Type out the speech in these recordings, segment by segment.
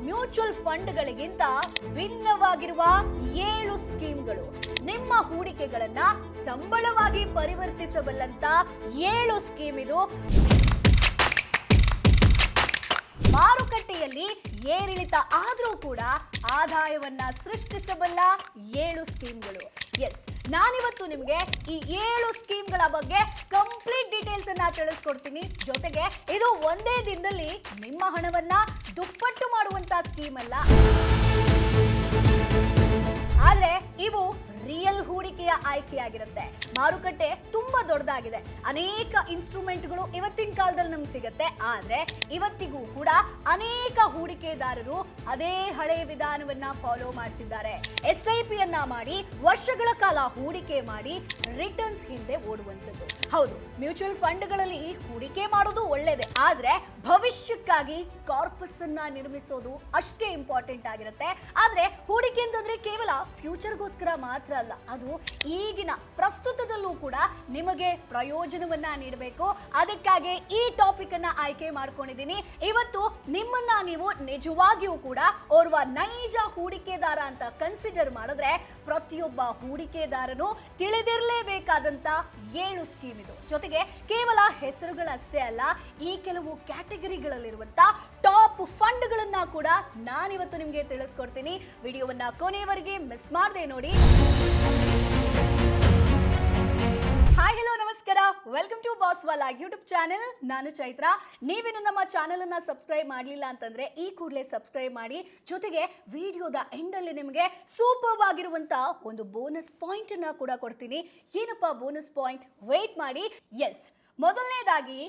Mutual ಫಂಡ್ಗಳಿಗಿಂತ ಭಿನ್ನವಾಗಿರುವ 7 ಸ್ಕೀಮ್ಗಳು ನಿಮ್ಮ ಹೂಡಿಕೆಗಳನ್ನ ಸಂಬಳವಾಗಿ ಪರಿವರ್ತಿಸಬಲ್ಲಂತ 7 scheme ಇದು. ಮಾರುಕಟ್ಟೆಯಲ್ಲಿ ಏರಿಳಿತ ಆದರೂ ಕೂಡ ಆದಾಯವನ್ನ ಸೃಷ್ಟಿಸಬಲ್ಲ 7 ಸ್ಕೀಮ್ಗಳು. ಎಸ್, ನಾನಿವತ್ತು ನಿಮಗೆ ಈ 7 ಸ್ಕೀಮ್ಗಳ ಬಗ್ಗೆ ಕಂಪ್ಲೀಟ್ ಡೀಟೇಲ್ಸ್ ಅನ್ನ ತಿಳಿಸ್ಕೊಡ್ತೀನಿ. ಜೊತೆಗೆ ಇದು ಒಂದೇ ದಿನದಲ್ಲಿ ನಿಮ್ಮ ಹಣವನ್ನ ದುಪ್ಪಟ್ಟು ಮಾಡುವಂತ ಸ್ಕೀಮ್ ಅಲ್ಲ, ಆದ್ರೆ ಇವು ರಿಯಲ್ ಹೂಡಿಕೆಯ ಆಯ್ಕೆಯಾಗಿರುತ್ತೆ. ಮಾರುಕಟ್ಟೆ ತುಂಬಾ ದೊಡ್ಡದಾಗಿದೆ, ಅನೇಕ ಇನ್ಸ್ಟ್ರೂಮೆಂಟ್ಗಳು ಇವತ್ತಿನ ಕಾಲದಲ್ಲಿ ನಮ್ಗೆ ಸಿಗುತ್ತೆ. ಆದ್ರೆ ಇವತ್ತಿಗೂ ಕೂಡ ಅನೇಕ ಹೂಡಿಕೆದಾರರು ಅದೇ ಹಳೆಯ ವಿಧಾನವನ್ನ ಫಾಲೋ ಮಾಡ್ತಿದ್ದಾರೆ. SIP ಅನ್ನ ಮಾಡಿ ವರ್ಷಗಳ ಕಾಲ ಹೂಡಿಕೆ ಮಾಡಿ ರಿಟರ್ನ್ಸ್ ಹಿಂದೆ ಓಡುವಂಥದ್ದು. ಹೌದು, ಮ್ಯೂಚುವಲ್ ಫಂಡ್ಗಳಲ್ಲಿ ಹೂಡಿಕೆ ಮಾಡೋದು ಒಳ್ಳೇದೇ, ಆದ್ರೆ ಭವಿಷ್ಯಕ್ಕಾಗಿ ಕಾರ್ಪಸ್ ಅನ್ನ ನಿರ್ಮಿಸೋದು ಅಷ್ಟೇ ಇಂಪಾರ್ಟೆಂಟ್ ಆಗಿರುತ್ತೆ. ಆದ್ರೆ ಹೂಡಿಕೆ ಅಂತಂದ್ರೆ ಕೇವಲ ಫ್ಯೂಚರ್ಗೋಸ್ಕರ ಮಾತ್ರ ಅಲ್ಲ, ಅದು ಈಗಿನ ಪ್ರಸ್ತುತದಲ್ಲೂ ಕೂಡ ನಿಮಗೆ ಪ್ರಯೋಜನವನ್ನ ನೀಡಬೇಕು. ಅದಕ್ಕಾಗಿ ಈ ಟಾಪಿಕ್ ಅನ್ನ ಆಯ್ಕೆ ಮಾಡ್ಕೊಂಡಿದ್ದೀನಿ. ಇವತ್ತು ನಿಮ್ಮನ್ನ ನೀವು ನಿಜವಾಗಿಯೂ ಕೂಡ ಓರ್ವ ನೈಜ ಹೂಡಿಕೆದಾರ ಅಂತ ಕನ್ಸಿಡರ್ ಮಾಡಿದ್ರೆ ಪ್ರತಿಯೊಬ್ಬ ಹೂಡಿಕೆದಾರನು ತಿಳಿದಿರಲೇಬೇಕಾದಂತ 7 ಸ್ಕೀಮ್ ಇದು. ಜೊತೆಗೆ ಕೇವಲ ಹೆಸರುಗಳಷ್ಟೇ ಅಲ್ಲ, ಈ ಕೆಲವು ಕ್ಯಾಟಗರಿಗಳಲ್ಲಿರುವಂತ ಟಾಪ್ ಫಂಡ್ಗಳನ್ನ ಕೂಡ ನಾನಿವತ್ತು ನಿಮಗೆ ತಿಳಿಸ್ಕೊಡ್ತೀನಿ. ವಿಡಿಯೋವನ್ನ ಕೊನೆಯವರೆಗೆ ಮಿಸ್ ಮಾಡದೆ ನೋಡಿ. ಹಾಯ್, ಹಲೋ, ನಮಸ್ಕಾರ. ವೆಲ್ಕಮ್ ಟು ಬಾಸ್ವಾಲಾ ಯೂಟ್ಯೂಬ್ ಚಾನೆಲ್. ನಾನು ಚೈತ್ರ. ನೀವೇನು ನಮ್ಮ ಚಾನೆಲ್ ಅನ್ನ ಸಬ್ಸ್ಕ್ರೈಬ್ ಮಾಡಲಿಲ್ಲ ಅಂತಂದ್ರೆ ಈ ಕೂಡಲೇ ಸಬ್ಸ್ಕ್ರೈಬ್ ಮಾಡಿ. ಜೊತೆಗೆ ವಿಡಿಯೋದ ಎಂಡ್ ಅಲ್ಲಿ ನಿಮಗೆ ಸೂಪರ್ ಆಗಿರುವಂತ ಒಂದು ಬೋನಸ್ ಪಾಯಿಂಟ್ ಅನ್ನ ಕೂಡ ಕೊಡ್ತೀನಿ. ಏನಪ್ಪಾ ಬೋನಸ್ ಪಾಯಿಂಟ್? ವೇಟ್ ಮಾಡಿ. ಎಸ್, ಮೊದಲನೇದಾಗಿ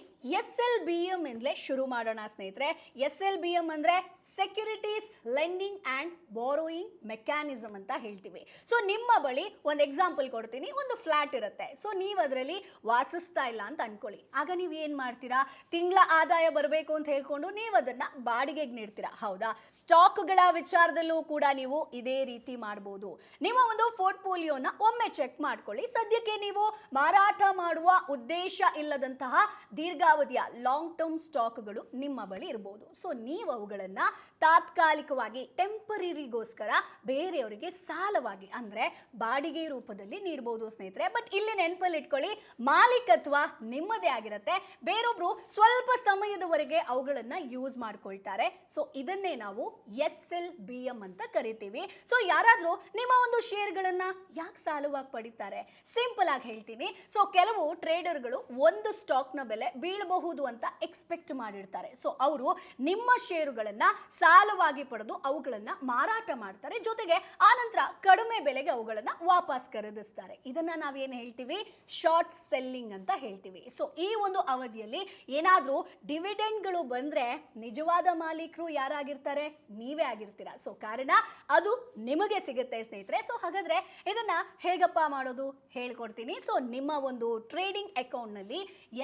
SLBM ಇಂದಲೇ ಶುರು ಮಾಡೋಣ ಸ್ನೇಹಿತರೆ. SLBM ಅಂದ್ರೆ securities lending and borrowing mechanism ಅಂತ ಹೇಳ್ತೀವಿ. ಸೊ ನಿಮ್ಮ ಬಳಿ ಒಂದು ಎಕ್ಸಾಂಪಲ್ ಕೊಡ್ತೀನಿ. ಒಂದು ಫ್ಲಾಟ್ ಇರುತ್ತೆ, ಸೊ ನೀವು ಅದರಲ್ಲಿ ವಾಸಿಸ್ತಾ ಇಲ್ಲ ಅಂತ ಅನ್ಕೊಳ್ಳಿ. ಆಗ ನೀವು ಏನ್ ಮಾಡ್ತೀರಾ? ತಿಂಗಳ ಆದಾಯ ಬರಬೇಕು ಅಂತ ಹೇಳ್ಕೊಂಡು ನೀವು ಅದನ್ನ ಬಾಡಿಗೆಗೆ ನೀಡ್ತೀರಾ, ಹೌದಾ? ಸ್ಟಾಕ್ಗಳ ವಿಚಾರದಲ್ಲೂ ಕೂಡ ನೀವು ಇದೇ ರೀತಿ ಮಾಡಬಹುದು. ನಿಮ್ಮ ಒಂದು ಪೋರ್ಟ್ಫೋಲಿಯೋನ ಒಮ್ಮೆ ಚೆಕ್ ಮಾಡ್ಕೊಳ್ಳಿ. ಸದ್ಯಕ್ಕೆ ನೀವು ಮಾರಾಟ ಮಾಡುವ ಉದ್ದೇಶ ಇಲ್ಲದಂತಹ ದೀರ್ಘಾವಧಿಯ ಲಾಂಗ್ ಟರ್ಮ್ ಸ್ಟಾಕ್ಗಳು ನಿಮ್ಮ ಬಳಿ ಇರಬಹುದು. ಸೊ ನೀವು ಅವುಗಳನ್ನ ತಾತ್ಕಾಲಿಕವಾಗಿ ಟೆಂಪರರಿಗೋಸ್ಕರ ಬೇರೆಯವರಿಗೆ ಸಾಲವಾಗಿ ಅಂದ್ರೆ ಬಾಡಿಗೆ ರೂಪದಲ್ಲಿ ನೀಡಬಹುದು ಸ್ನೇಹಿತರೆ. ಬಟ್ ಇಲ್ಲಿ ನೆನಪಲ್ಲಿ ಇಟ್ಕೊಳ್ಳಿ, ಮಾಲೀಕತ್ವ ನಿಮ್ಮದೇ ಆಗಿರುತ್ತೆ. ಬೇರೊಬ್ರು ಸ್ವಲ್ಪ ಸಮಯದವರೆಗೆ ಅವುಗಳನ್ನ ಯೂಸ್ ಮಾಡ್ಕೊಳ್ತಾರೆ. ಸೊ ಇದನ್ನೇ ನಾವು SLBM ಅಂತ ಕರಿತೀವಿ. ಸೊ ಯಾರಾದ್ರೂ ನಿಮ್ಮ ಒಂದು ಶೇರ್ಗಳನ್ನ ಯಾಕೆ ಸಾಲವಾಗಿ ಪಡಿತಾರೆ? ಸಿಂಪಲ್ ಆಗಿ ಹೇಳ್ತೀನಿ. ಸೊ ಕೆಲವು ಟ್ರೇಡರ್ಗಳು ಒಂದು ಸ್ಟಾಕ್ ನ ಬೆಲೆ ಬೀಳಬಹುದು ಅಂತ ಎಕ್ಸ್ಪೆಕ್ಟ್ ಮಾಡಿರ್ತಾರೆ. ಸೊ ಅವರು ನಿಮ್ಮ ಷೇರುಗಳನ್ನ ಸಾಲವಾಗಿ ಪಡೆದು ಅವುಗಳನ್ನ ಮಾರಾಟ ಮಾಡ್ತಾರೆ. ಜೊತೆಗೆ ಆನಂತರ ಕಡಿಮೆ ಬೆಲೆಗೆ ಅವುಗಳನ್ನ ವಾಪಸ್ ಖರೀದಿಸ್ತಾರೆ. ಇದನ್ನ ನಾವೇನ್ ಹೇಳ್ತೀವಿ? ಶಾರ್ಟ್ ಸೆಲ್ಲಿಂಗ್ ಅಂತ ಹೇಳ್ತೀವಿ. ಸೊ ಈ ಒಂದು ಅವಧಿಯಲ್ಲಿ ಏನಾದ್ರೂ ಡಿವಿಡೆಂಡ್ಗಳು ಬಂದ್ರೆ ನಿಜವಾದ ಮಾಲೀಕರು ಯಾರಾಗಿರ್ತಾರೆ? ನೀವೇ ಆಗಿರ್ತೀರಾ. ಸೊ ಕಾರಣ ಅದು ನಿಮಗೆ ಸಿಗುತ್ತೆ ಸ್ನೇಹಿತರೆ. ಸೊ ಹಾಗಾದ್ರೆ ಇದನ್ನ ಹೇಗಪ್ಪ ಮಾಡೋದು ಹೇಳ್ಕೊಡ್ತೀನಿ. ಸೊ ನಿಮ್ಮ ಒಂದು ಟ್ರೇಡಿಂಗ್ ಅಕೌಂಟ್ ನಲ್ಲಿ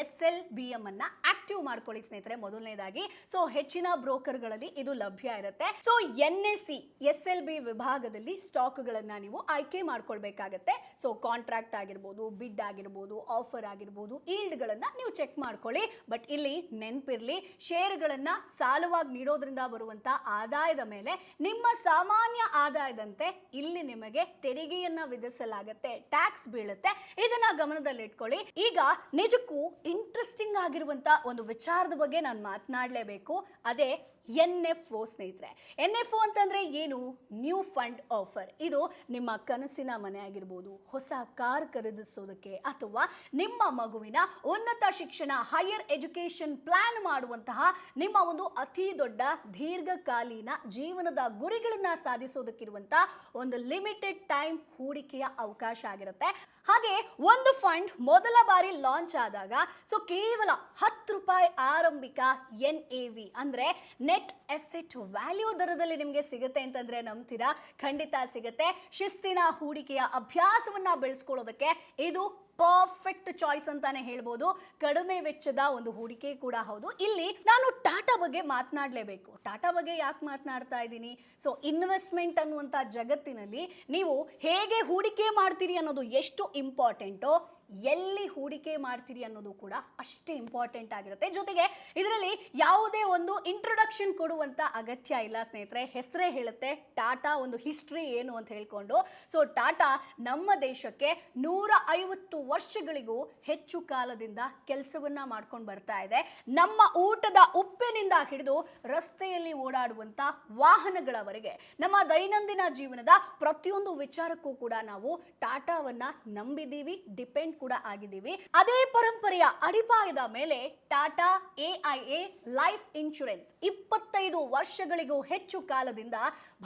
SLBM ಅನ್ನ ಆಕ್ಟಿವ್ ಮಾಡ್ಕೊಳ್ಳಿ ಸ್ನೇಹಿತರೆ. ಮೊದಲನೇದಾಗಿ ಸೊ ಹೆಚ್ಚಿನ ಬ್ರೋಕರ್ಗಳಲ್ಲಿ ಇದು ಲಭ್ಯ ಇರುತ್ತೆ. ಸೊ NSE SLB ವಿಭಾಗದಲ್ಲಿ ಸ್ಟಾಕ್ ಗಳನ್ನ ನೀವು ಆಯ್ಕೆ ಮಾಡ್ಕೊಳ್ಬೇಕಾಗತ್ತೆ. ಸೊ ಕಾಂಟ್ರಾಕ್ಟ್ ಆಗಿರ್ಬೋದು, ಬಿಡ್ ಆಗಿರ್ಬೋದು, ಆಫರ್ ಆಗಿರ್ಬೋದು, ಈಲ್ಡ್ ಗಳನ್ನ ನೀವು ಚೆಕ್ ಮಾಡ್ಕೊಳ್ಳಿ. ಬಟ್ ಇಲ್ಲಿ ನೆನಪಿರ್ಲಿ, ಷೇರುಗಳನ್ನ ಸಾಲವಾಗಿ ನೀಡೋದ್ರಿಂದ ಬರುವಂತ ಆದಾಯದ ಮೇಲೆ ನಿಮ್ಮ ಸಾಮಾನ್ಯ ಆದಾಯದಂತೆ ಇಲ್ಲಿ ನಿಮಗೆ ತೆರಿಗೆಯನ್ನ ವಿಧಿಸಲಾಗುತ್ತೆ, ಟ್ಯಾಕ್ಸ್ ಬೀಳುತ್ತೆ. ಇದನ್ನ ಗಮನದಲ್ಲಿಟ್ಕೊಳ್ಳಿ. ಈಗ ನಿಜಕ್ಕೂ ಇಂಟ್ರೆಸ್ಟಿಂಗ್ ಆಗಿರುವಂತ ಒಂದು ವಿಚಾರದ ಬಗ್ಗೆ ನಾನು ಮಾತನಾಡಲೇಬೇಕು. ಅದೇ NFO ಸ್ನೇಹಿತರೆ. NFO ಅಂತಂದ್ರೆ ಏನು? New fund offer. ಇದು ನಿಮ್ಮ ಕನಸಿನ ಮನೆ ಆಗಿರ್ಬೋದು, ಹೊಸ ಕಾರ್ ಖರೀದಿಸೋದಕ್ಕೆ, ಅಥವಾ ನಿಮ್ಮ ಮಗುವಿನ ಉನ್ನತ ಶಿಕ್ಷಣ ಹೈಯರ್ ಎಜುಕೇಶನ್ ಪ್ಲಾನ್ ಮಾಡುವಂತಹ ನಿಮ್ಮ ಒಂದು ಅತಿ ದೊಡ್ಡ ದೀರ್ಘಕಾಲೀನ ಜೀವನದ ಗುರಿಗಳನ್ನ ಸಾಧಿಸೋದಕ್ಕಿರುವಂತ ಒಂದು ಲಿಮಿಟೆಡ್ ಟೈಮ್ ಹೂಡಿಕೆಯ ಅವಕಾಶ ಆಗಿರುತ್ತೆ. ಹಾಗೆ ಒಂದು ಫಂಡ್ ಮೊದಲ ಬಾರಿ ಲಾಂಚ್ ಆದಾಗ ಸೊ ಕೇವಲ ₹10 ಆರಂಭಿಕ NAV ಅಂದ್ರೆ ನೆಟ್ ಅಸೆಟ್ ವ್ಯಾಲ್ಯೂ ದರದಲ್ಲಿ ನಿಮಗೆ ಸಿಗುತ್ತೆ ಅಂತಂದ್ರೆ ನಂಬ್ತೀರಾ? ಖಂಡಿತ ಸಿಗುತ್ತೆ. ಶಿಸ್ತಿನ ಹೂಡಿಕೆಯ ಅಭ್ಯಾಸವನ್ನ ಬೆಳೆಸ್ಕೊಳ್ಳೋದಕ್ಕೆ ಇದು ಪರ್ಫೆಕ್ಟ್ ಚಾಯ್ಸ್ ಅಂತಾನೆ ಹೇಳ್ಬೋದು. ಕಡಿಮೆ ವೆಚ್ಚದ ಒಂದು ಹೂಡಿಕೆ ಕೂಡ ಹೌದು. ಇಲ್ಲಿ ನಾನು ಟಾಟಾ ಬಗ್ಗೆ ಮಾತನಾಡಲೇಬೇಕು. ಟಾಟಾ ಬಗ್ಗೆ ಯಾಕೆ ಮಾತನಾಡ್ತಾ ಇದ್ದೀನಿ? ಸೊ ಇನ್ವೆಸ್ಟ್ಮೆಂಟ್ ಅನ್ನುವಂಥ ಜಗತ್ತಿನಲ್ಲಿ ನೀವು ಹೇಗೆ ಹೂಡಿಕೆ ಮಾಡ್ತೀರಿ ಅನ್ನೋದು ಎಷ್ಟು ಇಂಪಾರ್ಟೆಂಟೋ, ಎಲ್ಲಿ ಹೂಡಿಕೆ ಮಾಡ್ತೀರಿ ಅನ್ನೋದು ಕೂಡ ಅಷ್ಟೇ ಇಂಪಾರ್ಟೆಂಟ್ ಆಗಿರುತ್ತೆ. ಜೊತೆಗೆ ಇದರಲ್ಲಿ ಯಾವುದೇ ಒಂದು ಇಂಟ್ರೊಡಕ್ಷನ್ ಕೊಡುವಂತ ಅಗತ್ಯ ಇಲ್ಲ ಸ್ನೇಹಿತರೆ. ಹೆಸರೇ ಹೇಳುತ್ತೆ ಟಾಟಾ ಒಂದು ಹಿಸ್ಟ್ರಿ ಏನು ಅಂತ ಹೇಳ್ಕೊಂಡು. ಸೊ ಟಾಟಾ ನಮ್ಮ ದೇಶಕ್ಕೆ 150 ವರ್ಷಗಳಿಗೂ ಹೆಚ್ಚು ಕಾಲದಿಂದ ಕೆಲಸವನ್ನ ಮಾಡ್ಕೊಂಡು ಬರ್ತಾ ಇದೆ. ನಮ್ಮ ಊಟದ ಉಪ್ಪಿನಿಂದ ಹಿಡಿದು ರಸ್ತೆಯಲ್ಲಿ ಓಡಾಡುವಂತ ವಾಹನಗಳವರೆಗೆ ನಮ್ಮ ದೈನಂದಿನ ಜೀವನದ ಪ್ರತಿಯೊಂದು ವಿಚಾರಕ್ಕೂ ಕೂಡ ನಾವು ಟಾಟಾವನ್ನ ನಂಬಿದೀವಿ, ಡಿಪೆಂಡ್ ಕೂಡ ಆಗಿದ್ದೀವಿ. ಅದೇ ಪರಂಪರೆಯ ಅಡಿಪಾಯದ ಮೇಲೆ ಟಾಟಾ AIA ಲೈಫ್ ಇನ್ಶೂರೆನ್ಸ್ 25 ವರ್ಷಗಳಿಗೂ ಹೆಚ್ಚು ಕಾಲದಿಂದ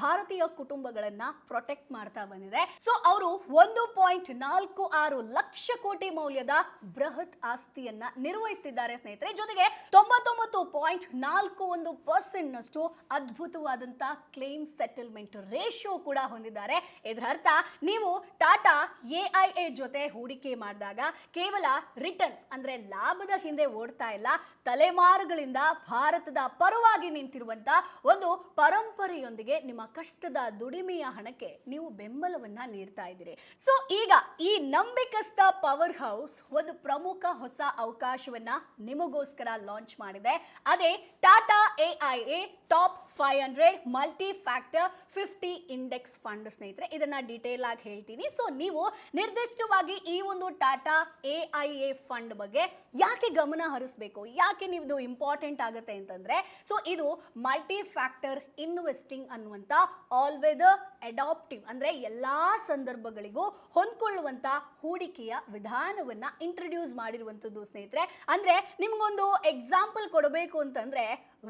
ಭಾರತೀಯ ಕುಟುಂಬಗಳನ್ನ ಪ್ರೊಟೆಕ್ಟ್ ಮಾಡ್ತಾ ಬಂದಿದೆ. ಸೊ ಅವರು 1.46 ಲಕ್ಷ ಕೋಟಿ ಮೌಲ್ಯದ ಬೃಹತ್ ಆಸ್ತಿಯನ್ನ ನಿರ್ವಹಿಸುತ್ತಿದ್ದಾರೆ ಸ್ನೇಹಿತರೆ. ಜೊತೆಗೆ 99.41% ನಷ್ಟು ಅದ್ಭುತವಾದಂತ ಕ್ಲೇಮ್ ಸೆಟಲ್ಮೆಂಟ್ ರೇಷಿಯೋ ಕೂಡ ಹೊಂದಿದ್ದಾರೆ. ಇದರ ಅರ್ಥ ನೀವು ಟಾಟಾ AIA ಜೊತೆ ಹೂಡಿಕೆ ಮಾಡಿದಾಗ ಕೇವಲ ರಿಟರ್ನ್ಸ್ ಅಂದ್ರೆ ಲಾಭದ ಹಿಂದೆ ಓಡ್ತಾ ಇಲ್ಲ, ತಲೆಮಾರುಗಳಿಂದ ಭಾರತದ ಪರವಾಗಿ ನಿಂತಿರುವಂತ ಒಂದು ಪರಂಪರೆಯೊಂದಿಗೆ ನಿಮ್ಮ ಕಷ್ಟದ ದುಡಿಮೆಯ ಹಣಕ್ಕೆ ನೀವು ಬೆಂಬಲವನ್ನ ನೀಡ್ತಾ ಇದ್ದೀರಿ. ಸೊ ಈಗ ಈ ನಂಬಿಕಸ್ಥ ಪವರ್ ಹೌಸ್ ಒಂದು ಪ್ರಮುಖ ಹೊಸ ಅವಕಾಶವನ್ನ ನಿಮಗೋಸ್ಕರ ಲಾಂಚ್ ಮಾಡಿದೆ. ಅದೇ Tata AIA top 500 multi factor 50 index fund ಸ್ನೇಹಿತರೆ. ಇದನ್ನ ಡೀಟೇಲ್ ಆಗಿ ಹೇಳ್ತೀನಿ. ಸೊ ನೀವು ನಿರ್ದಿಷ್ಟವಾಗಿ ಈ ಒಂದು ಟಾಟಾ AIA ಫಂಡ್ ಬಗ್ಗೆ ಯಾಕೆ ಗಮನ ಹರಿಸಬೇಕು, ಯಾಕೆ ನೀವು ಇಂಪಾರ್ಟೆಂಟ್ ಆಗುತ್ತೆ ಅಂತಂದ್ರೆ, ಸೊ ಇದು ಮಲ್ಟಿ ಫ್ಯಾಕ್ಟರ್ ಇನ್ವೆಸ್ಟಿಂಗ್ ಅನ್ನುವಂತ ಆಲ್ ವೆದರ್ ಅಡಾಪ್ಟಿವ್ ಅಂದ್ರೆ ಎಲ್ಲಾ ಸಂದರ್ಭಗಳಿಗೂ ಹೊಂದ್ಕೊಳ್ಳುವಂತ ಹೂಡಿಕೆಯ ವಿಧಾನವನ್ನ ಇಂಟ್ರೊಡ್ಯೂಸ್ ಮಾಡಿರುವಂತದ್ದು ಸ್ನೇಹಿತರೆ. ಅಂದ್ರೆ ನಿಮ್ಗೊಂದು ಎಕ್ಸಾಂಪಲ್ ಕೊಡಬೇಕು ಅಂತಂದ್ರೆ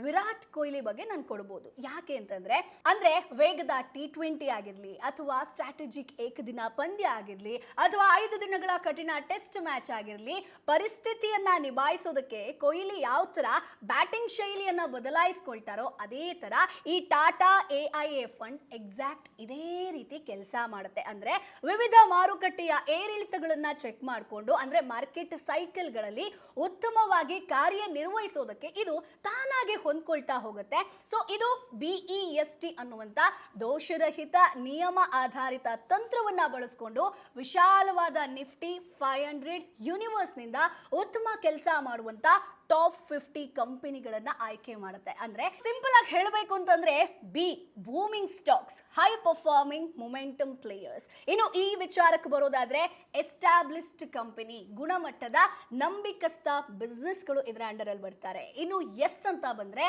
ವಿರಾಟ್ ಕೊಹ್ಲಿ ಬಗ್ಗೆ ನಾನು ಕೊಡಬಹುದು. ಯಾಕೆ ಅಂತಂದ್ರೆ ಅಂದ್ರೆ ವೇಗದ T20 ಆಗಿರ್ಲಿ ಅಥವಾ ಸ್ಟ್ರಾಟಜಿಕ್ ಏಕದಿನ ಪಂದ್ಯ ಆಗಿರ್ಲಿ ಅಥವಾ 5 ದಿನಗಳ ಕಠಿಣ ಟೆಸ್ಟ್ ಮ್ಯಾಚ್ ಆಗಿರ್ಲಿ, ಪರಿಸ್ಥಿತಿಯನ್ನ ನಿಭಾಯಿಸೋದಕ್ಕೆ ಕೊಹ್ಲಿ ಯಾವ ತರ ಬ್ಯಾಟಿಂಗ್ ಶೈಲಿಯನ್ನ ಬದಲಾಯಿಸ್ಕೊಳ್ತಾರೋ ಅದೇ ತರ ಈ ಟಾಟಾ AIA ಫಂಡ್ ಎಕ್ಸಾಕ್ಟ್ ಇದೇ ರೀತಿ ಕೆಲಸ ಮಾಡುತ್ತೆ. ಅಂದ್ರೆ ವಿವಿಧ ಮಾರುಕಟ್ಟೆಯ ಏರಿಳಿತಗಳನ್ನ ಚೆಕ್ ಮಾಡಿಕೊಂಡು ಅಂದ್ರೆ ಮಾರ್ಕೆಟ್ ಸೈಕಲ್ಗಳಲ್ಲಿ ಉತ್ತಮವಾಗಿ ಕಾರ್ಯನಿರ್ವಹಿಸೋದಕ್ಕೆ ಇದು ತಾನಾಗಿ ಹೊಂದ್ಕೊಳ್ತಾ ಹೋಗುತ್ತೆ. ಸೊ ಇದು BEST ಅನ್ನುವಂತ ದೋಷರಹಿತ ನಿಯಮ ಆಧಾರಿತ ತಂತ್ರವನ್ನ ಬಳಸಿಕೊಂಡು ವಿಶಾಲವಾದ ನಿಫ್ಟಿ 500 ಯೂನಿವರ್ಸ್ ನಿಂದ ಉತ್ತಮ ಕೆಲಸ ಮಾಡುವಂತ ಟಾಪ್ 50 ಕಂಪನಿಗಳನ್ನ ಆಯ್ಕೆ ಮಾಡುತ್ತೆ. ಅಂದ್ರೆ ಸಿಂಪಲ್ ಆಗಿ ಹೇಳಬೇಕು ಅಂತಂದ್ರೆ booming stocks, high performing momentum players. ಇನ್ನು ಈ ವಿಚಾರಕ್ಕೆ ಬರೋದಾದ್ರೆ ಎಸ್ಟಾಬ್ಲಿಷ್ಡ್ ಕಂಪನಿ, ಗುಣಮಟ್ಟದ ನಂಬಿಕಸ್ಥ ಬಿಸ್ನೆಸ್ಗಳು ಇದರ ಅಂಡರ್ ಅಲ್ಲಿ ಬರ್ತಾರೆ. ಇನ್ನು ಎಸ್ ಅಂತ ಬಂದ್ರೆ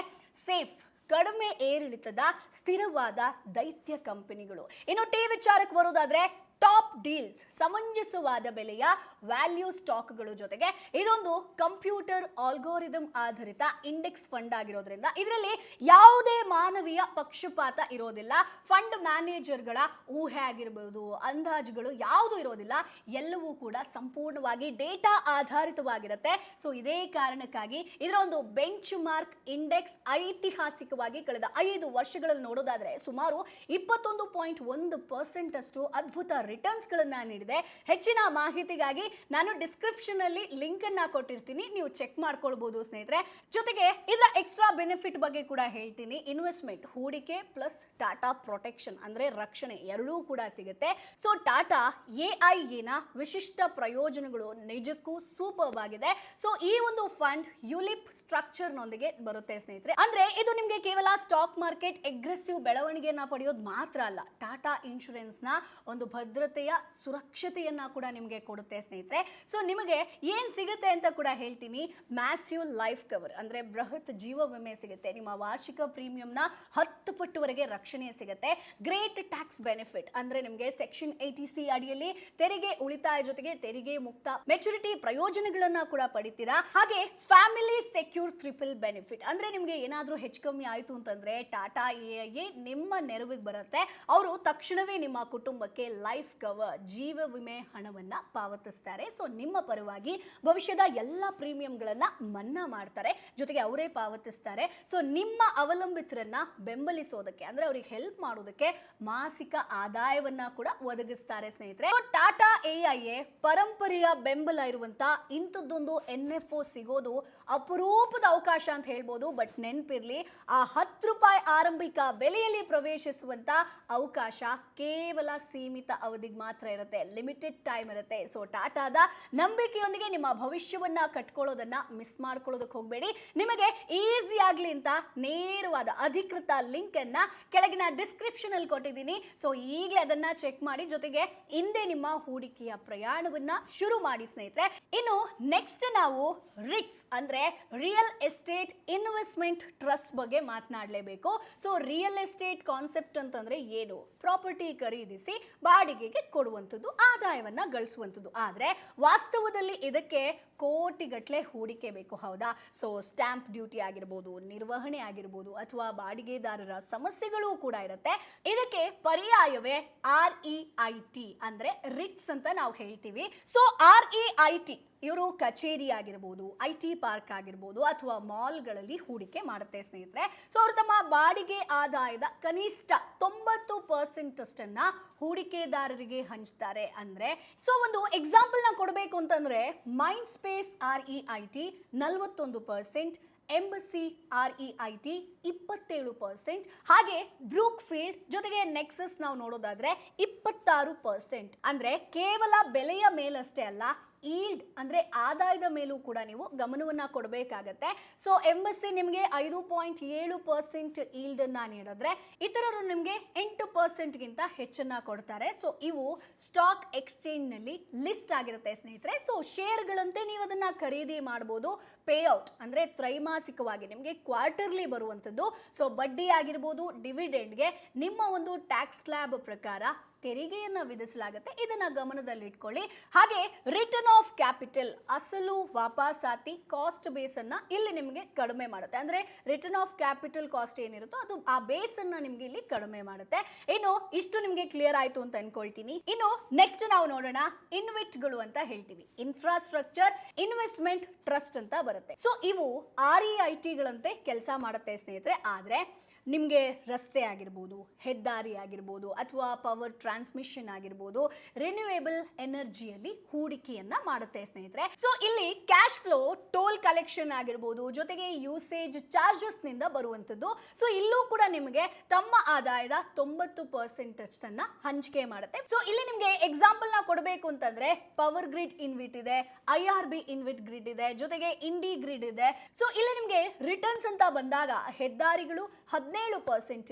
ಸೇಫ್, ಕಡಿಮೆ ಏರಿಳಿತದ ಸ್ಥಿರವಾದ ದೈತ್ಯ ಕಂಪನಿಗಳು. ಇನ್ನು ಟಿ ವಿಚಾರಕ್ಕೆ ಬರೋದಾದ್ರೆ ಟಾಪ್ ಡೀಲ್ಸ್, ಸಮಂಜಸವಾದ ಬೆಲೆಯ ವ್ಯಾಲ್ಯೂ ಸ್ಟಾಕ್ಗಳು. ಜೊತೆಗೆ ಇದೊಂದು ಕಂಪ್ಯೂಟರ್ ಆಲ್ಗೋರಿದಮ್ ಆಧಾರಿತ ಇಂಡೆಕ್ಸ್ ಫಂಡ್ ಆಗಿರೋದ್ರಿಂದ ಇದರಲ್ಲಿ ಯಾವುದೇ ಮಾನವೀಯ ಪಕ್ಷಪಾತ ಇರೋದಿಲ್ಲ. ಫಂಡ್ ಮ್ಯಾನೇಜರ್ಗಳ ಊಹೆ ಆಗಿರಬಹುದು, ಅಂದಾಜುಗಳು ಯಾವುದು ಇರೋದಿಲ್ಲ, ಎಲ್ಲವೂ ಕೂಡ ಸಂಪೂರ್ಣವಾಗಿ ಡೇಟಾ ಆಧಾರಿತವಾಗಿರುತ್ತೆ. ಸೊ ಇದೇ ಕಾರಣಕ್ಕಾಗಿ ಇದರ ಒಂದು ಬೆಂಚ್ ಮಾರ್ಕ್ ಇಂಡೆಕ್ಸ್ ಐತಿಹಾಸಿಕವಾಗಿ ಕಳೆದ 5 ವರ್ಷಗಳಲ್ಲಿ ನೋಡೋದಾದ್ರೆ ಸುಮಾರು 21.1% ಅಷ್ಟು ಅದ್ಭುತ ರಿಟರ್ನ್ಸ್ ಗಳನ್ನ ನೀಡಿದೆ. ಹೆಚ್ಚಿನ ಮಾಹಿತಿಗಾಗಿ ನಾನು ಡಿಸ್ಕ್ರಿಪ್ಷನ್ ಅಲ್ಲಿ ಲಿಂಕ್ ಅನ್ನ ಕೊಟ್ಟಿರ್ತೀನಿ, ನೀವು ಚೆಕ್ ಮಾಡ್ಕೊಳ್ಬಹುದು ಸ್ನೇಹಿತರೆ. ಜೊತೆಗೆ ಇದರ ಎಕ್ಸ್ಟ್ರಾ ಬೆನಿಫಿಟ್ ಬಗ್ಗೆ ಕೂಡ ಹೇಳ್ತೀನಿ. ಇನ್ವೆಸ್ಟ್ಮೆಂಟ್, ಹೂಡಿಕೆ ಪ್ಲಸ್ ಟಾಟಾ ಪ್ರೊಟೆಕ್ಷನ್ ಅಂದ್ರೆ ರಕ್ಷಣೆ ಎರಡೂ ಕೂಡ ಸಿಗುತ್ತೆ. ಸೊ ಟಾಟಾ AIA ನ ವಿಶಿಷ್ಟ ಪ್ರಯೋಜನಗಳು ನಿಜಕ್ಕೂ ಸೂಪರ್ ಆಗಿದೆ. ಸೊ ಈ ಒಂದು ಫಂಡ್ ಯುಲಿಪ್ ಸ್ಟ್ರಕ್ಚರ್ ನೊಂದಿಗೆ ಬರುತ್ತೆ ಸ್ನೇಹಿತರೆ. ಅಂದ್ರೆ ಇದು ನಿಮಗೆ ಕೇವಲ ಸ್ಟಾಕ್ ಮಾರ್ಕೆಟ್ ಅಗ್ರೆಸಿವ್ ಬೆಳವಣಿಗೆಯನ್ನ ಪಡೆಯೋದು ಮಾತ್ರ ಅಲ್ಲ, ಟಾಟಾ ಇನ್ಶೂರೆನ್ಸ್ ನ ಒಂದು ಭದ್ರತೆಯ ಸುರಕ್ಷತೆಯನ್ನ ಕೂಡ ನಿಮಗೆ ಕೊಡುತ್ತೆ ಸ್ನೇಹಿತರೆ. ಸೊ ನಿಮಗೆ ಏನ್ ಸಿಗುತ್ತೆ ಅಂತ ಕೂಡ ಹೇಳ್ತೀನಿ. ಮ್ಯಾಸಿವ್ ಲೈಫ್ ಕವರ್ ಅಂದ್ರೆ ಬೃಹತ್ ಜೀವ ವಿಮೆ ಸಿಗುತ್ತೆ. ನಿಮ್ಮ ವಾರ್ಷಿಕ ಪ್ರೀಮಿಯಂನ 10 ಪಟ್ಟುವರೆಗೆ ರಕ್ಷಣೆ ಸಿಗುತ್ತೆ. ಗ್ರೇಟ್ ಟ್ಯಾಕ್ಸ್ ಬೆನಿಫಿಟ್ ಅಂದ್ರೆ ನಿಮಗೆ ಸೆಕ್ಷನ್ 80C ಅಡಿಯಲ್ಲಿ ತೆರಿಗೆ ಉಳಿತಾಯ ಜೊತೆಗೆ ತೆರಿಗೆ ಮುಕ್ತ ಮೆಚುರಿಟಿ ಪ್ರಯೋಜನಗಳನ್ನ ಕೂಡ ಪಡಿತೀರಾ. ಹಾಗೆ ಫ್ಯಾಮಿಲಿ ಸೆಕ್ಯೂರ್ ಟ್ರಿಪಲ್ ಬೆನಿಫಿಟ್ ಅಂದ್ರೆ ನಿಮಗೆ ಏನಾದ್ರೂ ಹೆಚ್ಚು ಕಮ್ಮಿ ಆಯ್ತು ಅಂತಂದ್ರೆ ಟಾಟಾ AIA ನಿಮ್ಮ ನೆರವಿಗೆ ಬರುತ್ತೆ. ಅವರು ತಕ್ಷಣವೇ ನಿಮ್ಮ ಕುಟುಂಬಕ್ಕೆ ಲೈಫ್ ಕವರ್ ಜೀವ ವಿಮೆ ಹಣವನ್ನ ಪಾವತಿಸ್ತಾರೆ. ಸೊ ನಿಮ್ಮ ಪರವಾಗಿ ಭವಿಷ್ಯದ ಎಲ್ಲ ಪ್ರೀಮಿಯಂಗಳನ್ನ ಮನ್ನಾ ಮಾಡ್ತಾರೆ, ಜೊತೆಗೆ ಅವರೇ ಪಾವತಿಸ್ತಾರೆ. ಸೊ ನಿಮ್ಮ ಅವಲಂಬಿತರನ್ನ ಬೆಂಬಲಿಸೋದಕ್ಕೆ ಅಂದ್ರೆ ಅವರಿಗೆ ಹೆಲ್ಪ್ ಮಾಡೋದಕ್ಕೆ ಮಾಸಿಕ ಆದಾಯವನ್ನ ಕೂಡ ಒದಗಿಸ್ತಾರೆ ಸ್ನೇಹಿತರೆ. ಟಾಟಾ AIA ಪರಂಪರೆಯ ಬೆಂಬಲ ಇರುವಂತ ಇಂಥದ್ದೊಂದು NFO ಸಿಗೋದು ಅಪರೂಪ ಅಪರೂಪದ ಅವಕಾಶ ಅಂತ ಹೇಳ್ಬೋದು. ಬಟ್ ನೆನ್ಪಿರ್ಲಿ, ಆ 10 ರೂಪಾಯಿ ಆರಂಭಿಕ ಬೆಲೆಯಲ್ಲಿ ಪ್ರವೇಶಿಸುವಂತ ಅವಕಾಶ ಕೇವಲ ಸೀಮಿತ ಅವಧಿಗೆ ಮಾತ್ರ ಇರುತ್ತೆ, ಲಿಮಿಟೆಡ್ ಟೈಮ್ ಇರುತ್ತೆ. ಸೊ ಟಾಟಾದ ನಂಬಿಕೆಯೊಂದಿಗೆ ನಿಮ್ಮ ಭವಿಷ್ಯವನ್ನ ಕಟ್ಕೊಳ್ಳೋದನ್ನ ಮಿಸ್ ಮಾಡ್ಕೊಳ್ಳೋದಕ್ಕೆ ಹೋಗಬೇಡಿ. ನಿಮಗೆ ಈಸಿ ಆಗ್ಲಿ ಅಂತ ನೇರವಾದ ಅಧಿಕೃತ ಲಿಂಕ್ ಅನ್ನ ಕೆಳಗಿನ ಡಿಸ್ಕ್ರಿಪ್ಷನ್ ಅಲ್ಲಿ ಕೊಟ್ಟಿದ್ದೀನಿ. ಸೊ ಈಗಲೇ ಅದನ್ನ ಚೆಕ್ ಮಾಡಿ, ಜೊತೆಗೆ ಹಿಂದೆ ನಿಮ್ಮ ಹೂಡಿಕೆಯ ಪ್ರಯಾಣವನ್ನ ಶುರು ಮಾಡಿ ಸ್ನೇಹಿತರೆ. ಇನ್ನು ನೆಕ್ಸ್ಟ್ ನಾವು ರಿಟ್ಸ್ ಅಂದ್ರೆ ರಿಯಲ್ ಎಸ್ಟೇಟ್ ಇನ್ವೆಸ್ಟ್ಮೆಂಟ್ ಟ್ರಸ್ಟ್ ಬಗ್ಗೆ ಮಾತನಾಡಲೇಬೇಕು. ಸೊ ರಿಯಲ್ ಎಸ್ಟೇಟ್ ಕಾನ್ಸೆಪ್ಟ್ ಅಂತಂದ್ರೆ ಏನು? ಪ್ರಾಪರ್ಟಿ ಖರೀದಿಸಿ ಬಾಡಿಗೆಗೆ ಕೊಡುವಂಥದ್ದು, ಆದಾಯವನ್ನ ಗಳಿಸುವಂಥದ್ದು. ಆದ್ರೆ ವಾಸ್ತವದಲ್ಲಿ ಇದಕ್ಕೆ ಕೋಟಿಗಟ್ಟಲೆ ಹೂಡಿಕೆ ಬೇಕು, ಹೌದಾ? ಸೊ ಸ್ಟ್ಯಾಂಪ್ ಡ್ಯೂಟಿ ಆಗಿರ್ಬೋದು, ನಿರ್ವಹಣೆ ಆಗಿರ್ಬೋದು, ಅಥವಾ ಬಾಡಿಗೆದಾರರ ಸಮಸ್ಯೆಗಳು ಕೂಡ ಇರುತ್ತೆ. ಇದಕ್ಕೆ ಪರ್ಯಾಯವೇ REIT ಅಂದ್ರೆ ರಿಟ್ಸ್ ಅಂತ ನಾವು ಹೇಳ್ತೀವಿ. ಸೊ REIT ಇವರು ಕಚೇರಿ ಆಗಿರ್ಬೋದು, IT ಪಾರ್ಕ್ ಆಗಿರ್ಬೋದು, ಅಥವಾ ಮಾಲ್ಗಳಲ್ಲಿ ಹೂಡಿಕೆ ಮಾಡುತ್ತೆ ಸ್ನೇಹಿತರೆ. ಸೊ ಅವರು ತಮ್ಮ ಬಾಡಿಗೆ ಆದಾಯದ ಕನಿಷ್ಠ 90% ಅಷ್ಟನ್ನ ಹೂಡಿಕೆದಾರರಿಗೆ ಹಂಚ್ತಾರೆ. ಅಂದ್ರೆ ಸೊ ಒಂದು ಎಕ್ಸಾಂಪಲ್ ನ ಕೊಡಬೇಕು ಅಂತಂದ್ರೆ mind space REIT 41%, embassy REIT 27%, ಹಾಗೆ ಬ್ರೂಕ್ ಫೀಲ್ಡ್ ಜೊತೆಗೆ ನೆಕ್ಸಸ್ ನಾವು ನೋಡೋದಾದ್ರೆ 26%. ಅಂದ್ರೆ ಕೇವಲ ಬೆಲೆಯ ಮೇಲಷ್ಟೇ ಅಲ್ಲ, ಈಲ್ಡ್ ಅಂದ್ರೆ ಆದಾಯದ ಮೇಲೂ ಕೂಡ ನೀವು ಗಮನವನ್ನ ಕೊಡಬೇಕಾಗತ್ತೆ. ಸೊ ಎಂಬಸಿ ನಿಮಗೆ 5.7% ಈಲ್ಡ್ ಅನ್ನ ನೀಡಿದ್ರೆ, ಇತರರು ನಿಮಗೆ 8% ಗಿಂತ ಹೆಚ್ಚನ್ನ ಕೊಡ್ತಾರೆ. ಸೊ ಇವು ಸ್ಟಾಕ್ ಎಕ್ಸ್ಚೇಂಜ್ ನಲ್ಲಿ ಲಿಸ್ಟ್ ಆಗಿರುತ್ತೆ ಸ್ನೇಹಿತರೆ. ಸೊ ಶೇರ್ಗಳಂತೆ ನೀವು ಅದನ್ನ ಖರೀದಿ ಮಾಡಬಹುದು. ಪೇಔಟ್ ಅಂದ್ರೆ ತ್ರೈಮಾಸಿಕವಾಗಿ ನಿಮಗೆ ಕ್ವಾರ್ಟರ್ಲಿ ಬರುವಂತದ್ದು. ಸೊ ಬಡ್ಡಿ ಆಗಿರ್ಬೋದು, ಡಿವಿಡೆಂಡ್ಗೆ ನಿಮ್ಮ ಒಂದು ಟ್ಯಾಕ್ಸ್ ಸ್ಲ್ಯಾಬ್ ಪ್ರಕಾರ ತೆರಿಗೆಯನ್ನ ವಿಧಿಸಲಾಗುತ್ತೆ. ಇದನ್ನ ಗಮನದಲ್ಲಿಟ್ಕೊಳ್ಳಿ. ಹಾಗೆ ರಿಟರ್ನ್ ಆಫ್ ಕ್ಯಾಪಿಟಲ್, ಅಸಲು ವಾಪಸಾತಿ ಕಾಸ್ಟ್ ಬೇಸ್ ಅನ್ನ ಇಲ್ಲಿ ನಿಮಗೆ ಕಡಿಮೆ ಮಾಡುತ್ತೆ. ಅಂದ್ರೆ ರಿಟರ್ನ್ ಆಫ್ ಕ್ಯಾಪಿಟಲ್ ಕಾಸ್ಟ್ ಏನಿರುತ್ತೋ ಅದು ಆ ಬೇಸ್ ಅನ್ನ ನಿಮ್ಗೆ ಇಲ್ಲಿ ಕಡಿಮೆ ಮಾಡುತ್ತೆ. ಇನ್ನು ಇಷ್ಟು ನಿಮ್ಗೆ ಕ್ಲಿಯರ್ ಆಯ್ತು ಅಂತ ಅನ್ಕೊಳ್ತೀನಿ. ಇನ್ನು ನೆಕ್ಸ್ಟ್ ನಾವು ನೋಡೋಣ ಇನ್ವೆಟ್ಗಳು ಅಂತ ಹೇಳ್ತೀವಿ. ಇನ್ಫ್ರಾಸ್ಟ್ರಕ್ಚರ್ ಇನ್ವೆಸ್ಟ್ಮೆಂಟ್ ಟ್ರಸ್ಟ್ ಅಂತ ಬರುತ್ತೆ. ಸೊ ಇವು REIT ಗಳಂತೆ ಕೆಲಸ ಮಾಡುತ್ತೆ ಸ್ನೇಹಿತರೆ. ಆದ್ರೆ ನಿಮಗೆ ರಸ್ತೆ ಆಗಿರ್ಬೋದು, ಹೆದ್ದಾರಿ ಆಗಿರ್ಬೋದು, ಅಥವಾ ಪವರ್ ಟ್ರಾನ್ಸ್ಮಿಷನ್ ಆಗಿರ್ಬೋದು, ರಿನ್ಯೂವೇಬಲ್ ಎನರ್ಜಿಯಲ್ಲಿ ಹೂಡಿಕೆಯನ್ನ ಮಾಡುತ್ತೆ ಸ್ನೇಹಿತರೆ. ಸೊ ಇಲ್ಲಿ ಕ್ಯಾಶ್ ಫ್ಲೋ, ಟೋಲ್ ಕಲೆಕ್ಷನ್ ಆಗಿರ್ಬೋದು, ಜೊತೆಗೆ ಯೂಸೇಜ್ ಚಾರ್ಜಸ್ ನಿಂದ ಬರುವಂತದ್ದು. ಸೊ ಇಲ್ಲೂ ಕೂಡ ನಿಮಗೆ ತಮ್ಮ ಆದಾಯದ 90% ಅಷ್ಟನ್ನ ಹಂಚಿಕೆ ಮಾಡುತ್ತೆ. ಸೊ ಇಲ್ಲಿ ನಿಮಗೆ ಎಕ್ಸಾಂಪಲ್ ನ ಕೊಡಬೇಕು ಅಂತಂದ್ರೆ ಪವರ್ ಗ್ರಿಡ್ ಇನ್ವಿಟ್ ಇದೆ, IRB ಇನ್ವಿಟ್ ಗ್ರಿಡ್ ಇದೆ, ಜೊತೆಗೆ ಇಂಡಿ ಗ್ರಿಡ್ ಇದೆ. ಸೊ ಇಲ್ಲಿ ನಿಮಗೆ ರಿಟರ್ನ್ಸ್ ಅಂತ ಬಂದಾಗ ಹೆದ್ದಾರಿಗಳು 17%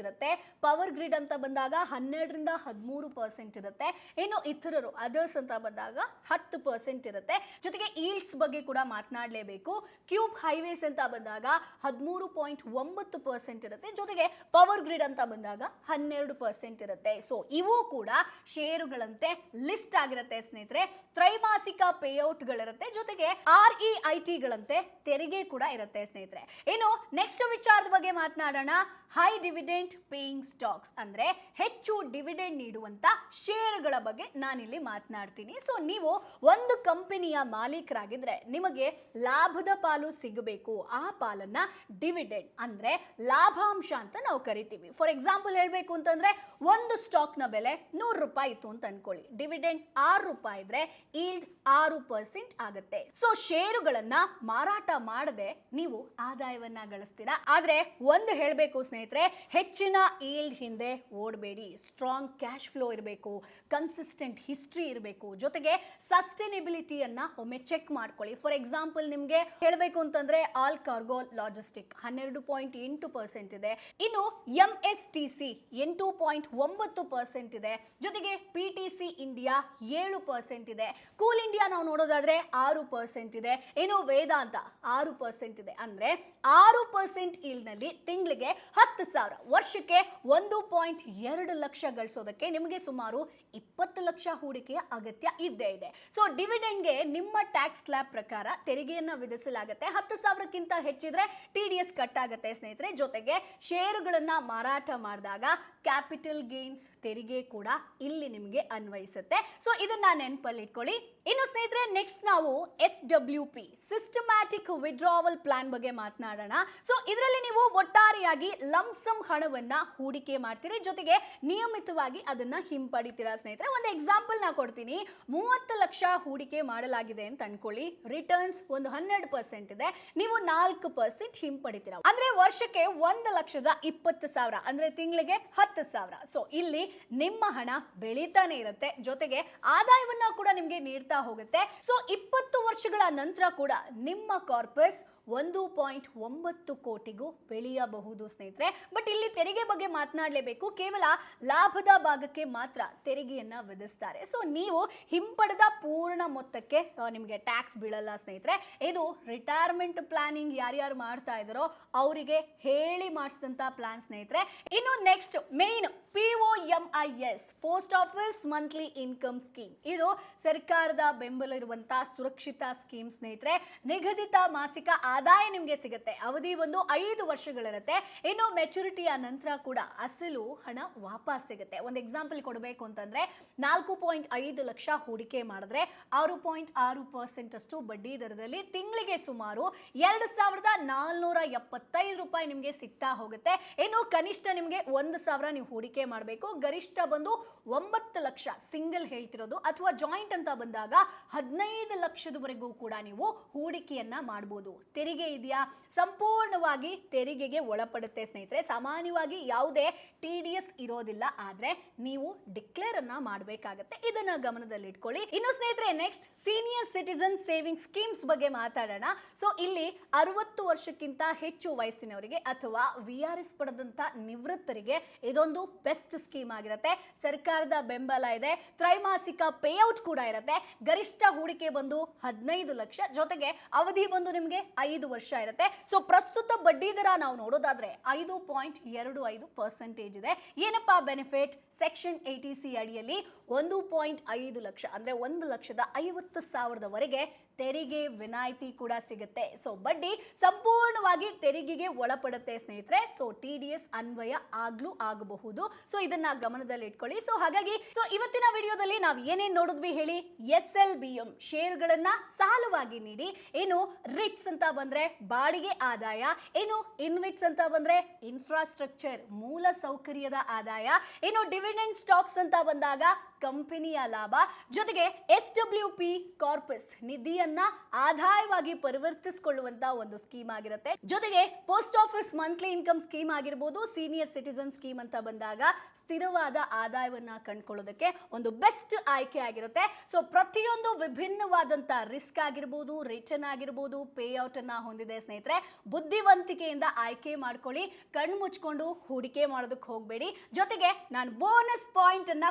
ಇರುತ್ತೆ, ಪವರ್ ಗ್ರಿಡ್ ಅಂತ ಬಂದಾಗ 12ರಿಂದ 13% ಇರುತ್ತೆ. ಇನ್ನು ಇತರರು ಅದರ್ಸ್ ಅಂತ ಬಂದಾಗ 10% ಇರುತ್ತೆ. ಜೊತೆಗೆ ಈಲ್ಡ್ಸ್ ಬಗ್ಗೆ ಕೂಡ ಮಾತನಾಡಲೇಬೇಕು. ಕ್ಯೂಬ್ ಹೈವೇಸ್ ಅಂತ ಬಂದಾಗ 13.9% ಇರುತ್ತೆ. ಜೊತೆಗೆ ಪವರ್ ಗ್ರಿಡ್ ಅಂತ ಬಂದಾಗ 12% ಇರುತ್ತೆ. ಸೊ ಇವು ಕೂಡ ಷೇರುಗಳಂತೆ ಲಿಸ್ಟ್ ಆಗಿರುತ್ತೆ ಸ್ನೇಹಿತರೆ. ತ್ರೈಮಾಸಿಕ ಪೇಔಟ್ ಗಳಿರುತ್ತೆ, ಜೊತೆಗೆ REIT ಗಳಂತೆ ತೆರಿಗೆ ಕೂಡ ಇರುತ್ತೆ ಸ್ನೇಹಿತರೆ. ಇನ್ನು ನೆಕ್ಸ್ಟ್ ವಿಚಾರದ ಬಗ್ಗೆ ಮಾತನಾಡೋಣ. ಹೈ ಡಿವಿಡೆಂಡ್ ಪೇಯಿಂಗ್ ಸ್ಟಾಕ್ಸ್ ಅಂದ್ರೆ ಹೆಚ್ಚು ಡಿವಿಡೆಂಡ್ ನೀಡುವಂತ ಷೇರುಗಳ ಬಗ್ಗೆ ನಾನಿಲ್ಲಿ ಮಾತನಾಡ್ತೀನಿ. ಸೊ ನೀವು ಒಂದು ಕಂಪನಿಯ ಮಾಲೀಕರಾಗಿದ್ರೆ ನಿಮಗೆ ಲಾಭದ ಪಾಲು ಸಿಗಬೇಕು. ಆ ಪಾಲನ್ನ ಡಿವಿಡೆಂಡ್ ಅಂದ್ರೆ ಲಾಭಾಂಶ ಅಂತ ನಾವು ಕರಿತೀವಿ. ಫಾರ್ ಎಕ್ಸಾಂಪಲ್ ಹೇಳ್ಬೇಕು ಅಂತಂದ್ರೆ ಒಂದು ಸ್ಟಾಕ್ ನ ಬೆಲೆ 100 ರೂಪಾಯಿ ಇತ್ತು ಅಂತ ಅನ್ಕೊಳ್ಳಿ, ಡಿವಿಡೆಂಡ್ 6 ರೂಪಾಯಿ ಇದ್ರೆ ಈಲ್ಡ್ 6% ಆಗುತ್ತೆ. ಸೊ ಷೇರುಗಳನ್ನ ಮಾರಾಟ ಮಾಡದೆ ನೀವು ಆದಾಯವನ್ನ ಗಳಿಸ್ತೀರಾ. ಆದ್ರೆ ಒಂದು ಹೇಳ್ಬೇಕು ಸ್ನೇಹಿತರೆ, ಹೆಚ್ಚಿನ ಈಲ್ಡ್ ಹಿಂದೆ ಓಡಬೇಡಿ. ಸ್ಟ್ರಾಂಗ್ ಕ್ಯಾಶ್ ಫ್ಲೋ ಇರಬೇಕು, ಕನ್ಸಿಸ್ಟೆಂಟ್ ಹಿಸ್ಟ್ರಿ ಇರಬೇಕು, ಜೊತೆಗೆ ಸಸ್ಟೈನಬಿಲಿಟಿಯನ್ನ ಒಮ್ಮೆ ಚೆಕ್ ಮಾಡ್ಕೊಳ್ಳಿ. ಫಾರ್ ಎಕ್ಸಾಂಪಲ್ ನಿಮ್ಗೆ ಹೇಳಬೇಕು ಅಂತಂದ್ರೆ ಆಲ್ ಕಾರ್ಗೋ ಲಾಜಿಸ್ಟಿಕ್ 12.8% ಇದೆ. ಇನ್ನು MSTC 8.9% ಇದೆ. ಜೊತೆಗೆ PTC ಇಂಡಿಯಾ 7% ಇದೆ. ಕೂಲ್ ಇಂಡಿಯಾ ನಾವು ನೋಡೋದಾದ್ರೆ 6% ಇದೆ. ಇನ್ನು ವೇದಾಂತ 6% ಇದೆ. ಅಂದ್ರೆ 6% ಈಲ್ಡ್ ನಲ್ಲಿ ತಿಂಗಳಿಗೆ 10,000, ವರ್ಷಕ್ಕೆ 1.2 ಲಕ್ಷ ಗಳಿಸೋದಕ್ಕೆ ನಿಮಗೆ ಸುಮಾರು 20 ಲಕ್ಷ ಹೂಡಿಕೆಯ ಅಗತ್ಯ ಇದ್ದೇ ಇದೆ. ಸೊ ಡಿವಿಡೆಂಡ್ಗೆ ನಿಮ್ಮ ಟ್ಯಾಕ್ಸ್ ಸ್ಲ್ಯಾಬ್ ಪ್ರಕಾರ ತೆರಿಗೆಯನ್ನ ವಿಧಿಸಲಾಗುತ್ತೆ. 10,000ಕ್ಕಿಂತ ಹೆಚ್ಚಿದ್ರೆ TDS ಕಟ್ ಆಗುತ್ತೆ ಸ್ನೇಹಿತರೆ. ಜೊತೆಗೆ ಷೇರುಗಳನ್ನ ಮಾರಾಟ ಮಾಡಿದಾಗ ಕ್ಯಾಪಿಟಲ್ ಗೇನ್ಸ್ ತೆರಿಗೆ ಕೂಡ ಇಲ್ಲಿ ನಿಮಗೆ ಅನ್ವಯಿಸುತ್ತೆ. ಸೊ ಇದನ್ನ ನೆನಪಲ್ಲಿ ಇಟ್ಕೊಳ್ಳಿ. ಇನ್ನು ಸ್ನೇಹಿತರೆ ನೆಕ್ಸ್ಟ್ ನಾವು SWP ಸಿಸ್ಟಮ್ಯಾಟಿಕ್ ವಿಡ್ರಾವಲ್ ಪ್ಲಾನ್ ಬಗ್ಗೆ ಮಾತನಾಡೋಣ. ಸೊ ಇದರಲ್ಲಿ ನೀವು ಒಟ್ಟಾರೆಯಾಗಿ ಲಂಸಮ್ ಹಣವನ್ನ ಹೂಡಿಕೆ ಮಾಡ್ತೀರಿ, ಜೊತೆಗೆ ನಿಯಮಿತವಾಗಿ ಅದನ್ನ ಹಿಂಪಡಿತೀರಾ ಸ್ನೇಹಿತರೆ. ಒಂದು ಎಕ್ಸಾಂಪಲ್ ನಾ ಕೊಡ್ತೀನಿ. 30 ಲಕ್ಷ ಹೂಡಿಕೆ ಮಾಡಲಾಗಿದೆ ಅಂತ ಅನ್ಕೊಳ್ಳಿ, ರಿಟರ್ನ್ಸ್ ಒಂದು 12% ಇದೆ, ನೀವು 4% ಹಿಂಪಡಿತೀರಾ. ಅಂದ್ರೆ ವರ್ಷಕ್ಕೆ 1,20,000 ಅಂದ್ರೆ ತಿಂಗಳಿಗೆ 10,000. ಸೊ ಇಲ್ಲಿ ನಿಮ್ಮ ಹಣ ಬೆಳೀತಾನೆ ಇರುತ್ತೆ, ಜೊತೆಗೆ ಆದಾಯವನ್ನ ಕೂಡ ನಿಮ್ಗೆ ನೀಡ್ತಾ ಹೋಗುತ್ತೆ. ಸೊ 20 ವರ್ಷಗಳ ನಂತರ ಕೂಡ ನಿಮ್ಮ ಕಾರ್ಪಸ್ 1.9 ಕೋಟಿಗೂ ಬೆಳೆಯಬಹುದು ಸ್ನೇಹಿತರೆ. ಬಟ್ ಇಲ್ಲಿ ತೆರಿಗೆ ಬಗ್ಗೆ ಮಾತನಾಡಲೇಬೇಕು. ಕೇವಲ ಲಾಭದ ಭಾಗಕ್ಕೆ ಮಾತ್ರ ತೆರಿಗೆಯನ್ನ ವಿಧಿಸ್ತಾರೆ. ಸೊ ನೀವು ಹಿಂಪಡೆದ ಪೂರ್ಣ ಮೊತ್ತಕ್ಕೆ ನಿಮಗೆ ಟ್ಯಾಕ್ಸ್ ಬೀಳಲ್ಲ ಸ್ನೇಹಿತರೆ. ಇದು ರಿಟೈರ್ಮೆಂಟ್ ಪ್ಲಾನಿಂಗ್ ಯಾರ್ಯಾರು ಮಾಡ್ತಾ ಇದ್ದಾರೋ ಅವರಿಗೆ ಹೇಳಿ ಮಾಡಿಸಿದಂತ ಪ್ಲಾನ್ ಸ್ನೇಹಿತರೆ. ಇನ್ನು next main POMIS post office monthly income scheme. ಇದು ಸರ್ಕಾರದ ಬೆಂಬಲ ಇರುವಂತಹ ಸುರಕ್ಷಿತ ಸ್ಕೀಮ್ ಸ್ನೇಹಿತರೆ. ನಿಗದಿತ ಮಾಸಿಕ ಆದಾಯ ನಿಮಗೆ ಸಿಗುತ್ತೆ. ಅವಧಿ ಒಂದು 5 ವರ್ಷಗಳಿರುತ್ತೆ. ಇನ್ನು ಮೆಚುರಿಟಿಯ ನಂತರ ಕೂಡ ಅಸಲು ಹಣ ವಾಪಸ್ ಸಿಗುತ್ತೆ. ಒಂದು ಎಕ್ಸಾಂಪಲ್ ಕೊಡಬೇಕು ಅಂತಂದ್ರೆ 4.5 ಲಕ್ಷ ಹೂಡಿಕೆ ಮಾಡಿದ್ರೆ 6.6% ಅಷ್ಟು ಬಡ್ಡಿ ದರದಲ್ಲಿ ತಿಂಗಳಿಗೆ ಸುಮಾರು 2,475 ರೂಪಾಯಿ ನಿಮಗೆ ಸಿಗ್ತಾ ಹೋಗುತ್ತೆ. ಇನ್ನು ಕನಿಷ್ಠ ನಿಮಗೆ 1,000 ನೀವು ಹೂಡಿಕೆ ಮಾಡಬೇಕು. ಗರಿಷ್ಠ ಬಂದು 9 ಲಕ್ಷ ಸಿಂಗಲ್ ಹೇಳ್ತಿರೋದು, ಅಥವಾ ಜಾಯಿಂಟ್ ಅಂತ ಬಂದಾಗ 15 ಲಕ್ಷದವರೆಗೂ ಕೂಡ ನೀವು ಹೂಡಿಕೆಯನ್ನ ಮಾಡಬಹುದು. ತೆರಿಗೆ ಇದೆಯಾ? ಸಂಪೂರ್ಣವಾಗಿ ತೆರಿಗೆಗೆ ಒಳಪಡುತ್ತೆ ಸ್ನೇಹಿತರೆ. ಸಾಮಾನ್ಯವಾಗಿ ಯಾವುದೇ TDS ಇರೋದಿಲ್ಲ, ಆದ್ರೆ ನೀವು ಡಿಕ್ಲೇರ್ ಅನ್ನ ಮಾಡಬೇಕಾಗುತ್ತೆ. ಇದನ್ನ ಗಮನದಲ್ಲಿ ಇಟ್ಕೊಳ್ಳಿ. ಇನ್ನು ಸ್ನೇಹಿತರೆ next senior citizen saving schemes ಬಗ್ಗೆ ಮಾತಾಡೋಣ. ಸೊ ಇಲ್ಲಿ 60 ವರ್ಷಕ್ಕಿಂತ ಹೆಚ್ಚು ವಯಸ್ಸಿನವರಿಗೆ ಅಥವಾ VRS ಪಡೆದಂತ ನಿವೃತ್ತರಿಗೆ ಇದೊಂದು ಬೆಸ್ಟ್ ಸ್ಕೀಮ್ ಆಗಿರುತ್ತೆ. ಸರ್ಕಾರದ ಬೆಂಬಲ ಇದೆ, ತ್ರೈಮಾಸಿಕ ಪೇಔಟ್ ಕೂಡ ಇರುತ್ತೆ. ಗರಿಷ್ಠ ಹೂಡಿಕೆ ಬಂದು 15 ಲಕ್ಷ, ಜೊತೆಗೆ ಅವಧಿ ಬಂದು ನಿಮಗೆ 5 ವರ್ಷ ಇರುತ್ತೆ. ಸೊ ಪ್ರಸ್ತುತ ಬಡ್ಡಿ ದರ ನಾವು ನೋಡೋದಾದ್ರೆ 5.25% ಇದೆ. ಏನಪ್ಪಾ ಬೆನಿಫಿಟ್? ಸೆಕ್ಷನ್ 80C ಅಡಿಯಲ್ಲಿ 1.5 ಲಕ್ಷ ಅಂದ್ರೆ 1,50,000 ತೆರಿಗೆ ವಿನಾಯಿತಿ ಕೂಡ ಸಿಗುತ್ತೆ. ಸೊ ಬಡ್ಡಿ ಸಂಪೂರ್ಣವಾಗಿ ತೆರಿಗೆಗೆ ಒಳಪಡುತ್ತೆ ಸ್ನೇಹಿತರೆ. ಸೊ TDS ಅನ್ವಯ ಆಗ್ಲೂ ಆಗಬಹುದು. ಸೊ ಇದನ್ನ ಗಮನದಲ್ಲಿ ಇಟ್ಕೊಳ್ಳಿ. ಸೊ ಹಾಗಾಗಿ ಇವತ್ತಿನ ವಿಡಿಯೋದಲ್ಲಿ ನಾವು ಏನೇನ್ ನೋಡಿದ್ವಿ ಹೇಳಿ? SLBM ಶೇರ್ಗಳನ್ನ ಸಾಲವಾಗಿ ನೀಡಿ, ಇನ್ನು ರಿಟ್ಸ್ ಅಂತ ಬಂದ್ರೆ ಬಾಡಿಗೆ ಆದಾಯ, ಇನ್ನು ಇನ್ವಿಟ್ಸ್ ಅಂತ ಬಂದ್ರೆ ಇನ್ಫ್ರಾಸ್ಟ್ರಕ್ಚರ್ ಮೂಲ ಸೌಕರ್ಯದ ಆದಾಯ, ಇನ್ನು ಡಿವಿಡೆಂಡ್ ಸ್ಟಾಕ್ಸ್ ಅಂತ ಬಂದಾಗ ಕಂಪನಿಯ ಲಾಭ, ಜೊತೆಗೆ SWP ಕಾರ್ಪಸ್ ನಿಧಿಯನ್ನ ಆದಾಯವಾಗಿ ಪರಿವರ್ತಿಸಿಕೊಳ್ಳುವಂತ ಒಂದು ಸ್ಕೀಮ್ ಆಗಿರುತ್ತೆ. ಜೊತೆಗೆ post office monthly income scheme ಆಗಿರಬಹುದು, ಸೀನಿಯರ್ ಸಿಟಿಜನ್ ಸ್ಕೀಮ್ ಅಂತ ಬಂದಾಗ ಸ್ಥಿರವಾದ ಆದಾಯವನ್ನ ಕಂಡುಕೊಳ್ಳೋದಕ್ಕೆ ಒಂದು ಬೆಸ್ಟ್ ಆಯ್ಕೆ ಆಗಿರುತ್ತೆ. ಸೊ ಪ್ರತಿಯೊಂದು ವಿಭಿನ್ನವಾದಂತ ರಿಸ್ಕ್ ಆಗಿರಬಹುದು, ರಿಟರ್ನ್ ಆಗಿರಬಹುದು, ಪೇಔಟ್ ಅನ್ನ ಹೊಂದಿದೆ ಸ್ನೇಹಿತರೆ. ಬುದ್ಧಿವಂತಿಕೆಯಿಂದ ಆಯ್ಕೆ ಮಾಡ್ಕೊಳ್ಳಿ, ಕಣ್ಣು ಮುಚ್ಕೊಂಡು ಹೂಡಿಕೆ ಮಾಡೋದಕ್ಕೆ ಹೋಗಬೇಡಿ. ಜೊತೆಗೆ ನಾನು ಬೋನಸ್ ಪಾಯಿಂಟ್ ಅನ್ನ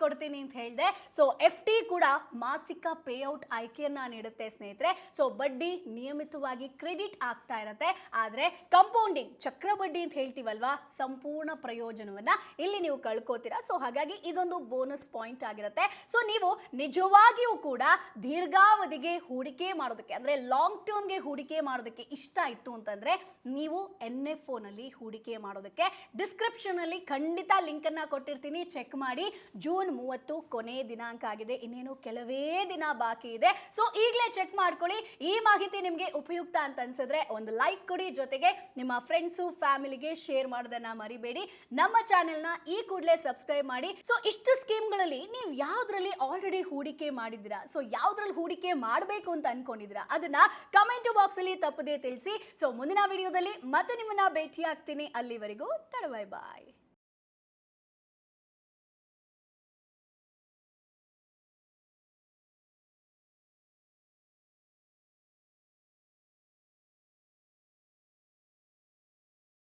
ಕೊಡ್ತೀನಿ ಅಂತ ಹೇಳಿದೆ. ಸೊ FD ಕೂಡ ಮಾಸಿಕ ಪೇಔಟ್ ಆಯ್ಕೆಯನ್ನ ನೀಡುತ್ತೆ ಸ್ನೇಹಿತರೆ. ಸೊ ಬಡ್ಡಿ ನಿಯಮಿತವಾಗಿ ಕ್ರೆಡಿಟ್ ಆಗ್ತಾ ಇರುತ್ತೆ, ಆದ್ರೆ ಕಂಪೌಂಡಿಂಗ್ ಚಕ್ರ ಬಡ್ಡಿ ಅಂತ ಹೇಳ್ತೀವಲ್ವಾ, ಸಂಪೂರ್ಣ ಪ್ರಯೋಜನವನ್ನ ಇಲ್ಲಿ ನೀವು ಕಳ್ಕೋತೀರಾ. ಸೊ ಹಾಗಾಗಿ ಇದೊಂದು ಬೋನಸ್ ಪಾಯಿಂಟ್ ಆಗಿರುತ್ತೆ. ಸೊ ನೀವು ನಿಜವಾಗಿಯೂ ಕೂಡ ದೀರ್ಘಾವಧಿಗೆ ಹೂಡಿಕೆ ಮಾಡೋದಕ್ಕೆ ಅಂದ್ರೆ ಲಾಂಗ್ ಟರ್ಮ್ಗೆ ಹೂಡಿಕೆ ಮಾಡೋದಕ್ಕೆ ಇಷ್ಟ ಇತ್ತು ಅಂತಂದ್ರೆ ನೀವು NFO ನಲ್ಲಿ ಹೂಡಿಕೆ ಮಾಡೋದಕ್ಕೆ ಡಿಸ್ಕ್ರಿಪ್ಷನ್ ಅಲ್ಲಿ ಖಂಡಿತ ಲಿಂಕ್ ಅನ್ನ ಕೊಟ್ಟಿರ್ತೀನಿ, ಚೆಕ್ ಮಾಡಿ. ಜೂನ್ 30 ಕೊನೆ ದಿನಾಂಕ ಆಗಿದೆ, ಇನ್ನೇನು ಕೆಲವೇ ದಿನ ಬಾಕಿ ಇದೆ. ಸೊ ಈಗಲೇ ಚೆಕ್ ಮಾಡ್ಕೊಳ್ಳಿ. ಈ ಮಾಹಿತಿ ನಿಮಗೆ ಉಪಯುಕ್ತ ಅಂತ ಅನ್ಸಿದ್ರೆ ಒಂದು ಲೈಕ್ ಕೊಡಿ, ಜೊತೆಗೆ ನಿಮ್ಮ ಫ್ರೆಂಡ್ಸು ಫ್ಯಾಮಿಲಿಗೆ ಶೇರ್ ಮಾಡೋದನ್ನ ಮರಿಬೇಡಿ. ನಮ್ಮ ಚಾನೆಲ್ನ ಈ ಕೂಡಲೇ ಸಬ್ಸ್ಕ್ರೈಬ್ ಮಾಡಿ. ಸೊ ಇಷ್ಟು ಸ್ಕೀಮ್ಗಳಲ್ಲಿ ನೀವು ಯಾವ್ದ್ರಲ್ಲಿ ಆಲ್ರೆಡಿ ಹೂಡಿಕೆ ಮಾಡಿದ್ದೀರಾ, ಸೊ ಯಾವ್ದ್ರಲ್ಲಿ ಹೂಡಿಕೆ ಮಾಡಬೇಕು ಅಂತ ಅನ್ಕೊಂಡಿದ್ದೀರಾ, ಅದನ್ನ ಕಮೆಂಟ್ ಬಾಕ್ಸ್ ಅಲ್ಲಿ ತಪ್ಪದೇ ತಿಳಿಸಿ. ಸೊ ಮುಂದಿನ ವಿಡಿಯೋದಲ್ಲಿ ಮತ್ತೆ ನಿಮ್ಮನ್ನ ಭೇಟಿ ಆಗ್ತೀನಿ. ಅಲ್ಲಿವರೆಗೂ ಬಾಯ್ ಬಾಯ್.